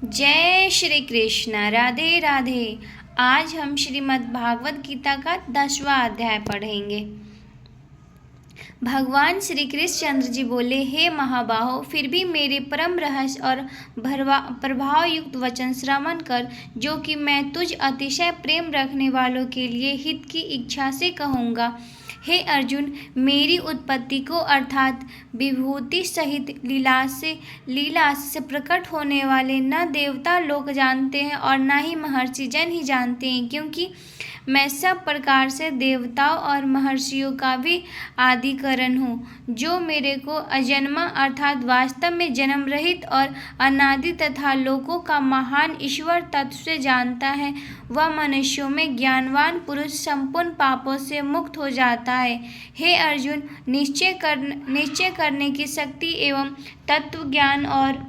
जय श्री कृष्ण। राधे राधे। आज हम श्रीमद् भागवत गीता का 10वां अध्याय पढ़ेंगे। भगवान श्री कृष्ण चंद्र जी बोले, हे महाबाहो, फिर भी मेरे परम रहस्य और प्रभाव युक्त वचन श्रवण कर, जो कि मैं तुझ अतिशय प्रेम रखने वालों के लिए हित की इच्छा से कहूँगा। हे अर्जुन, मेरी उत्पत्ति को अर्थात विभूति सहित लीला से प्रकट होने वाले न देवता लोग जानते हैं और न ही महर्षि जन ही जानते हैं, क्योंकि मैं सब प्रकार से देवताओं और महर्षियों का भी आदिकरण हूँ। जो मेरे को अजन्मा अर्थात वास्तव में जन्म रहित और अनादि तथा लोकों का महान ईश्वर तत्व से जानता है, वह मनुष्यों में ज्ञानवान पुरुष संपूर्ण पापों से मुक्त हो जाता है। हे अर्जुन, निश्चय करने की शक्ति एवं तत्व ज्ञान और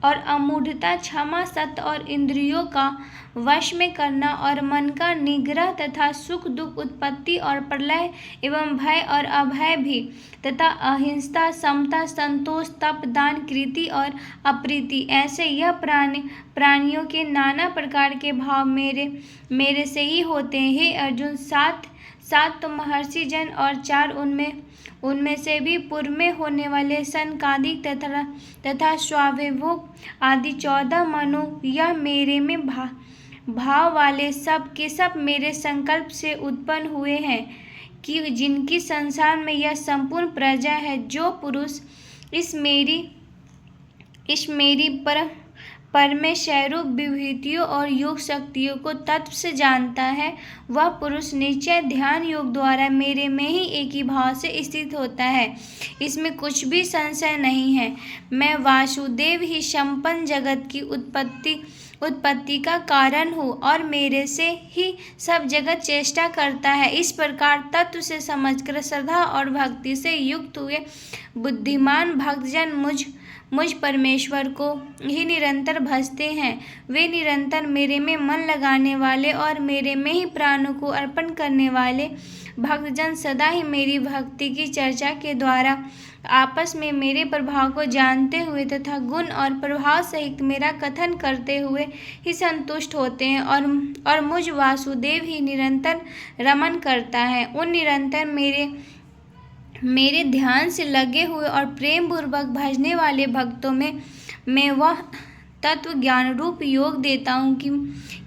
अमूढ़ता, क्षमा, सत्य और इंद्रियों का वश में करना और मन का निग्रह तथा सुख दुख, उत्पत्ति और प्रलय एवं भय और अभय भी, तथा अहिंसा, समता, संतोष, तप, दान, कृति और अप्रीति, ऐसे यह प्राणियों के नाना प्रकार के भाव मेरे से ही होते हैं। हे अर्जुन, सात तो महर्षि जन और 4 उनमें से भी पूर्व में होने वाले सनकादिक तथा स्वाभिभूक आदि 14 मनु, यह मेरे में भाव वाले सब के सब मेरे संकल्प से उत्पन्न हुए हैं, कि जिनकी संसार में यह संपूर्ण प्रजा है। जो पुरुष इस मेरी परमेश्वरूप विभूतियों और योग शक्तियों को तत्व से जानता है, वह पुरुष निश्चय ध्यान योग द्वारा मेरे में ही एक ही भाव से स्थित होता है। इसमें कुछ भी संशय नहीं है। मैं वासुदेव ही संपन्न जगत की उत्पत्ति का कारण हूँ और मेरे से ही सब जगत चेष्टा करता है। इस प्रकार तत्व से समझकर श्रद्धा और भक्ति से युक्त हुए बुद्धिमान भक्तजन मुझ परमेश्वर को ही निरंतर भजते हैं। वे निरंतर मेरे में मन लगाने वाले और मेरे में ही प्राणों को अर्पण करने वाले भक्तजन सदा ही मेरी भक्ति की चर्चा के द्वारा आपस में मेरे प्रभाव को जानते हुए तथा गुण और प्रभाव सहित मेरा कथन करते हुए ही संतुष्ट होते हैं और मुझ वासुदेव ही निरंतर रमन करता है। उन निरंतर मेरे ध्यान से लगे हुए और प्रेम पूर्वक भजने वाले भक्तों में मैं वह तत्व ज्ञान रूप योग देता हूँ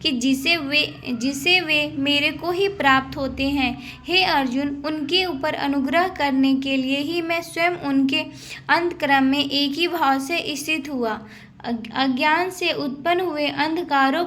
कि जिसे वे मेरे को ही प्राप्त होते हैं। हे अर्जुन, उनके ऊपर अनुग्रह करने के लिए ही मैं स्वयं उनके अंतःकरण में एक ही भाव से स्थित हुआ। अज्ञान से उत्पन्न हुए अंधकारों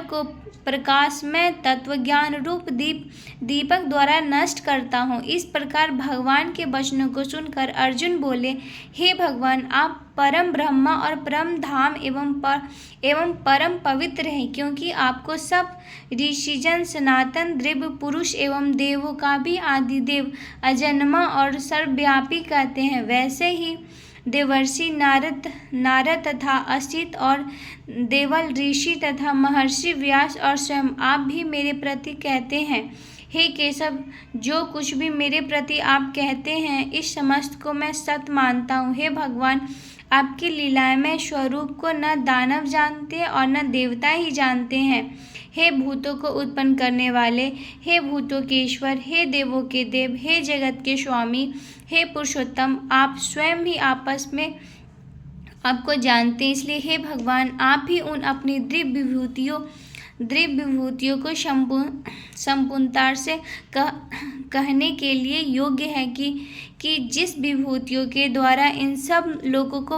को प्रकाशमय तत्व ज्ञान रूप दीपक द्वारा नष्ट करता हूँ। इस प्रकार भगवान के वचनों को सुनकर अर्जुन बोले, हे भगवान, आप परम ब्रह्मा और परम धाम एवं परम पवित्र हैं, क्योंकि आपको सब ऋषिजन सनातन दिव्य पुरुष एवं देवों का भी आदिदेव, अजन्मा और सर्वव्यापी कहते हैं। वैसे ही देवर्षि नारद तथा असित और देवल ऋषि तथा महर्षि व्यास और स्वयं आप भी मेरे प्रति कहते हैं। हे केशव, जो कुछ भी मेरे प्रति आप कहते हैं, इस समस्त को मैं सत्य मानता हूँ। हे भगवान, आपकी लीलामय स्वरूप को न दानव जानते और न देवता ही जानते हैं। हे भूतों को उत्पन्न करने वाले, हे भूतों के ईश्वर, हे देवों के देव, हे जगत के स्वामी, हे पुरुषोत्तम, आप स्वयं ही आपस में आपको जानते हैं। इसलिए हे भगवान, आप भी उन अपनी दिव्य विभूतियों को संपूर्णता से कहने के लिए योग्य है कि जिस विभूतियों के द्वारा इन सब लोगों को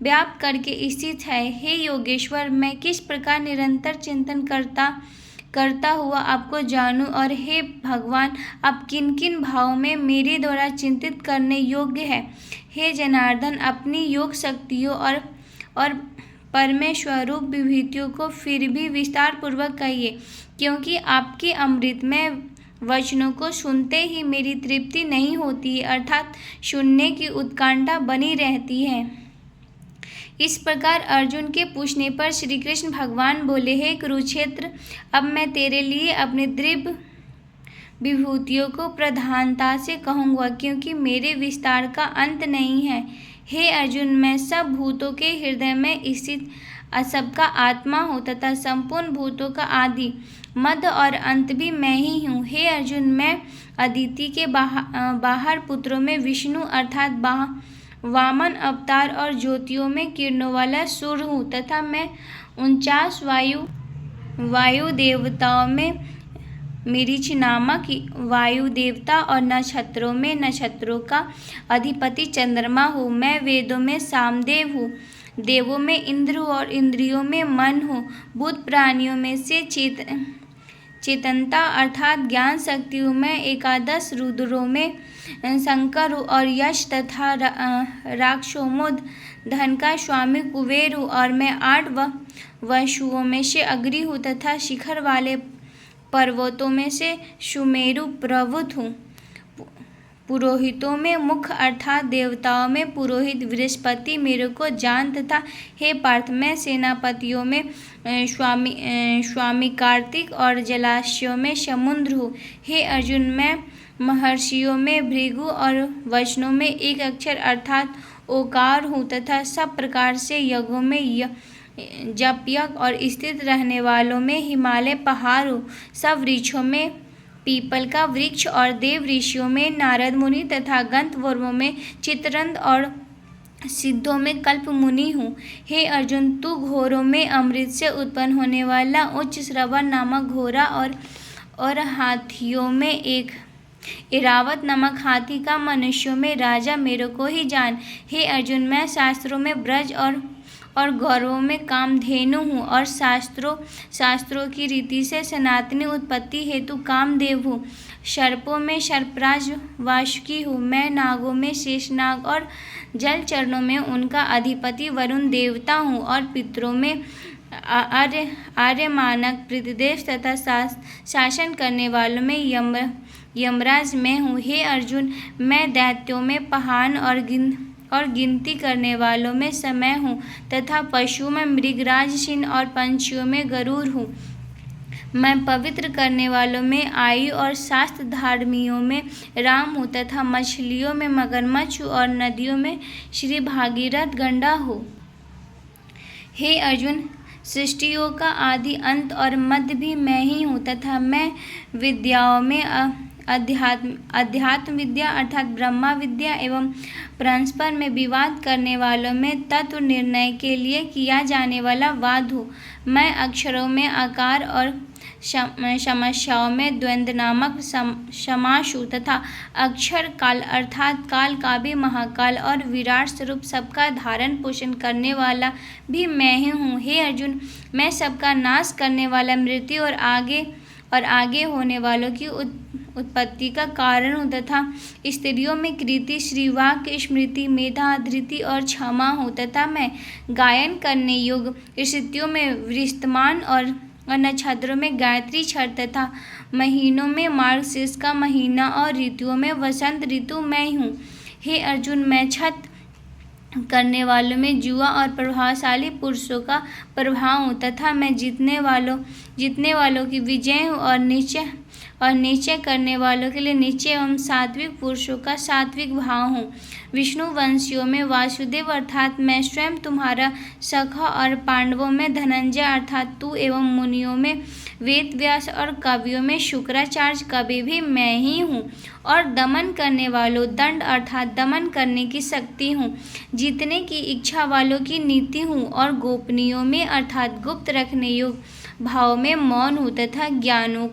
व्याप्त करके स्थित है। हे योगेश्वर, मैं किस प्रकार निरंतर चिंतन करता हुआ आपको जानूं, और हे भगवान, आप किन किन भावों में मेरे द्वारा चिंतित करने योग्य है। हे जनार्दन, अपनी योग शक्तियों और परमेश्वरूप विभूतियों को फिर भी विस्तार पूर्वक कहिए, क्योंकि आपके अमृतमय वचनों को सुनते ही मेरी तृप्ति नहीं होती है, अर्थात सुनने की उत्कंठा बनी रहती है। इस प्रकार अर्जुन के पूछने पर श्री कृष्ण भगवान बोले, हे कुरुक्षेत्र, अब मैं तेरे लिए अपने दिव्य विभूतियों को प्रधानता से कहूँगा, क्योंकि मेरे विस्तार का अंत नहीं है। हे अर्जुन, मैं सब भूतों के हृदय में स्थित सबका आत्मा हूँ तथा संपूर्ण भूतों का आदि, मध्य और अंत भी मैं ही हूँ। हे अर्जुन, मैं अदिति के बाहर पुत्रों में विष्णु अर्थात वामन अवतार और ज्योतियों में किरणों वाला सूर्य हूँ तथा मैं 49 वायु देवताओं में मरीचि नामक वायु देवता और नक्षत्रों में नक्षत्रों का अधिपति चंद्रमा हूँ। मैं वेदों में सामदेव हूँ, देवों में इंद्र हूँ और इंद्रियों में मन हूँ। भूत प्राणियों में से चेतनता अर्थात ज्ञान शक्ति हूँ। मैं 11 रुद्रों में शंकर हूँ और यश तथा राक्षसोमोद धन का स्वामी कुबेर हूँ। और मैं 8 वसुओं में से अग्नि हूँ तथा शिखर वाले पर्वतों में से सुमेरु पर्वत हूँ। पुरोहितों में मुख्य अर्थात देवताओं में पुरोहित बृहस्पति मेरे को जान तथा हे पार्थ, मैं सेनापतियों में स्वामी कार्तिक और जलाशयों में समुद्र हूँ। हे अर्जुन, मैं महर्षियों में भृगु और वचनों में एक अक्षर अर्थात ओकार हूँ तथा सब प्रकार से यज्ञों में जप यज्ञ और स्थित रहने वालों में हिमालय पहाड़ हूँ। सब वृक्षों में पीपल का वृक्ष और देव ऋषियों में नारद मुनि तथा गंधर्वों में चित्ररथ और सिद्धों में कल्प मुनि हूँ। हे अर्जुन, तू घोरों में अमृत से उत्पन्न होने वाला उच्च श्रवण नामक घोड़ा और हाथियों में एक इरावत नामक हाथी का मनुष्यों में राजा मेरे को ही जान। हे अर्जुन, मैं शास्त्रों में ब्रज और गौरवों में कामधेनु हूँ और शास्त्रों की रीति से सनातनी उत्पत्ति हेतु कामदेव हूँ। सर्पों में सर्पराज वासुकी हूँ। मैं नागों में शेषनाग और जलचरणों में उनका अधिपति वरुण देवता हूँ और पितरों में आर्यमानक पृथ्वीदेव तथा शासन करने वालों में यमराज मैं हूँ। हे अर्जुन, मैं दैत्यों में पहान और गिनती करने वालों में समय हूँ तथा पशुओं में मृगराज सिंह और पंछियों में गरुड़ हूँ। मैं पवित्र करने वालों में आयु और शास्त्र धार्मियों में राम हूँ तथा मछलियों में मगरमच्छ हूँ और नदियों में श्री भागीरथ गंगा हूँ। हे अर्जुन, सृष्टियों का आदि अंत और मध्य भी मैं ही हूँ तथा मैं विद्याओं में अध्यात्म विद्या अर्थात ब्रह्मा विद्या एवं परस्पर में विवाद करने वालों में तत्व निर्णय के लिए किया जाने वाला वाद हूँ। मैं अक्षरों में आकार और समस्याओं में द्वंद्व नामक समास हूँ तथा अक्षर काल अर्थात काल का भी महाकाल और विराट स्वरूप सबका धारण पोषण करने वाला भी मैं ही हूँ। हे अर्जुन, मैं सबका नाश करने वाला मृत्यु और आगे होने वालों की उत्पत्ति का कारण हूँ तथा स्त्रियों में कृति श्रीवाक स्मृति मेधा धृति और क्षमा हूँ तथा मैं गायन करने योग्य स्थितियों में वृष्टमान और नक्षत्रों में गायत्री छठ तथा महीनों में मार्गशीर्ष का महीना और ऋतुओं में वसंत ऋतु मैं हूँ। हे अर्जुन, मैं छठ करने वालों में जुआ और प्रभावशाली पुरुषों का प्रभाव हूँ तथा मैं जीतने वालों की विजय हूँ और निश्चय करने वालों के लिए निश्चय एवं सात्विक पुरुषों का सात्विक भाव हूँ। विष्णु वंशियों में वासुदेव अर्थात मैं स्वयं तुम्हारा सखा और पांडवों में धनंजय अर्थात तू एवं मुनियों में वेद व्यास और कवियों में शुक्राचार्य कवि भी मैं ही हूँ। और दमन करने वालों दंड अर्थात दमन करने की शक्ति हूँ। जीतने की इच्छा वालों की नीति हूँ और गोपनीयों में अर्थात गुप्त रखने योग्य भाव में मौन हूँ तथा ज्ञानवों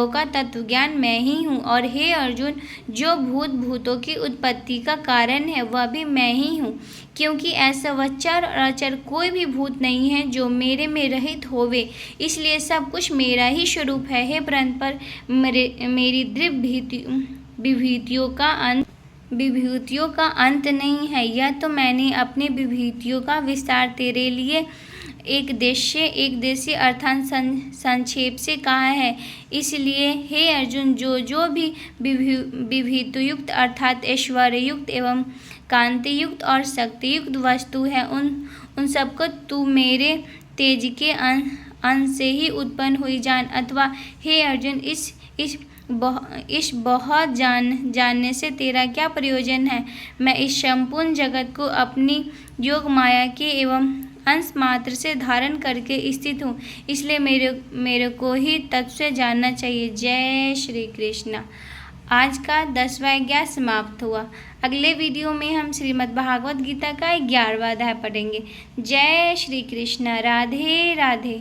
का तत्व ज्ञान मैं ही हूँ। और हे अर्जुन, जो भूतों की उत्पत्ति का कारण है वह भी मैं ही हूँ, क्योंकि ऐसा वचर और अचर कोई भी भूत नहीं है जो मेरे में रहित होवे, इसलिए सब कुछ मेरा ही स्वरूप है। हे परंपर, मेरी दिव्य विभूतियों का अंत नहीं है। यह तो मैंने अपनी विभूतियों का विस्तार तेरे लिए एक देशीय अर्थात संक्षेप से कहा है। इसलिए हे अर्जुन, जो भी विभूतियुक्त अर्थात ऐश्वर्ययुक्त एवं कांतियुक्त और शक्तियुक्त वस्तु है उन सबको तू मेरे तेज के अंश से ही उत्पन्न हुई जान। अथवा हे अर्जुन, इस इस बहुत जानने से तेरा क्या प्रयोजन है। मैं इस संपूर्ण जगत को अपनी योग माया के एवं अंश मात्र से धारण करके स्थित हूँ, इसलिए मेरे को ही तत्व से जानना चाहिए। जय श्री कृष्ण। आज का 10वां अध्याय समाप्त हुआ। अगले वीडियो में हम श्रीमद् भागवत गीता का 11वां अध्याय पढ़ेंगे। जय श्री कृष्ण। राधे राधे।